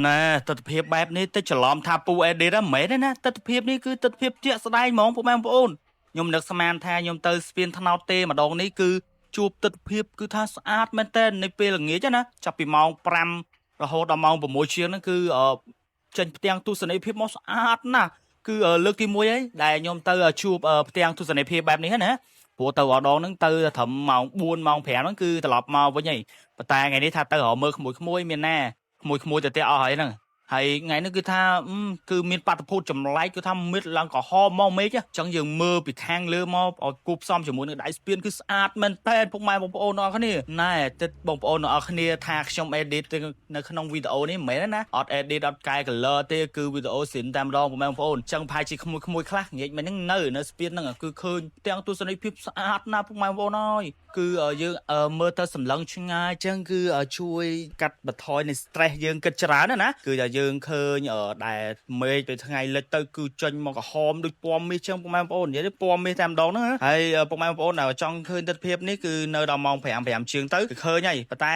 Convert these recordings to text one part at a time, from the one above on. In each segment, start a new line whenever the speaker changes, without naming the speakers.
ណែទស្សនវិជ្ជាបែបនេះទៅច្រឡំថាពូអេឌីតមិនមែនទេណាទស្សនវិជ្ជានេះគឺទស្សនវិជ្ជាជាក់ស្ដែងហ្មងពុកម៉ែបងប្អូនខ្ញុំនឹកស្មានថាខ្ញុំទៅស្ពានថ្នោតទេម្ដងនេះគឺជួបទស្សនវិជ្ជាគឺថាស្អាតមែនតើនៅពេលល្ងាចណាចាប់ពីម៉ោង5រហូតដល់ម៉ោង6ជាងហ្នឹងគឺចេញផ្ទាំងទស្សនីយភាពមកស្អាតណាស់គឺលើកទី1ហើយដែលខ្ញុំទៅជួបផ្ទាំងទស្សនីយភាពបែបនេះណាព្រោះទៅអដងហ្នឹងទៅត្រឹមម៉ោង4ម៉ោង5ហ្នឹងគឺត្រឡប់មកវិញហើយប៉ុន្តែថ្ងៃនេះថាទៅរកមើលក្មួយៗមានណាក្មួយទៅទៀតអស់ហើយហ្នឹងហើយថ្ងៃនេះគឺថាគឺមានបាតុភូតចម្លែកគឺថាមិត្តឡើងក្រហមមកមេឃអញ្ចឹងយើងមើលពីខាងលើមកឲ្យគូផ្សំជាមួយនឹងដៃស្ពានគឺស្អាតមែនតើពុកម៉ែបងប្អូនអរគ្នាណែទឹកបងប្អូនអរគ្នាថាខ្ញុំ edit នៅក្នុងវីដេអូនេះមិនមែនណាអត់ edit អត់កែ color ទេគឺវីដេអូស៊ីនតែម្ដងពុកម៉ែបងប្អូនអញ្ចឹងប្រហែលជាក្មួយខ្លះងាកមិញហ្នឹងនៅស្ពានហ្នឹងគឺឃើញទាំងទស្សនីយភាពស្អាតណាស់ពុកម៉ែបងប្អូនអើយគឺយើងមើលទៅសម្លឹងឆ្ងាយអញ្ចឹងគឺជួយកាត់បន្ថយនៃ stress យើងគិតច្រើនណាគឺតែយើងឃើញដែលមេឃពេលថ្ងៃលិចទៅគឺចេញមកក្រហមដូចពណ៌មាសអញ្ចឹងពុកម៉ែបងប្អូននិយាយទៅពណ៌មាសតែម្ដងហ្នឹងហើយពុកម៉ែបងប្អូនដែលចង់ឃើញទស្សនវិជ្ជានេះគឺនៅដល់ម៉ោង5ជាងទៅគឺឃើញហើយប៉ុន្តែ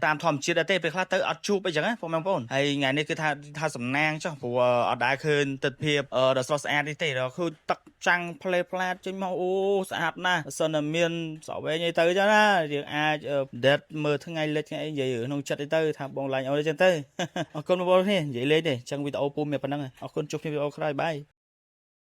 តាមធម្មជាតិដែរទេពេលខ្លះទៅអត់ជួបអីចឹងណាពុកម៉ែបងប្អូនហើយថ្ងៃនេះគឺថាសំណាងចុះព្រោះអត់ដែលឃើញទស្សនវិជ្ជាដ៏ស្រស់ស្អាតនេះទេដល់ឃើញទឹកចាំងផ្លេផ្លាតចេញមកអូស្អាតណាស់បើសិនតែមានស្រវែងអីទៅចឹងណាយើងអាចដេតមើលថ្ងៃលិចថ្ងៃអីនិយាយក្នុងចិត្តអីទៅថាបងឡាញអូនអញ្ចឹងទៅអរគុណបងប្អូននេះនិយាយលេងទេអញ្ចឹងវីដេអូពូមានប៉ុណ្ណឹងអរគុណជួបគ្នាវីដេអូក្រោយបាយ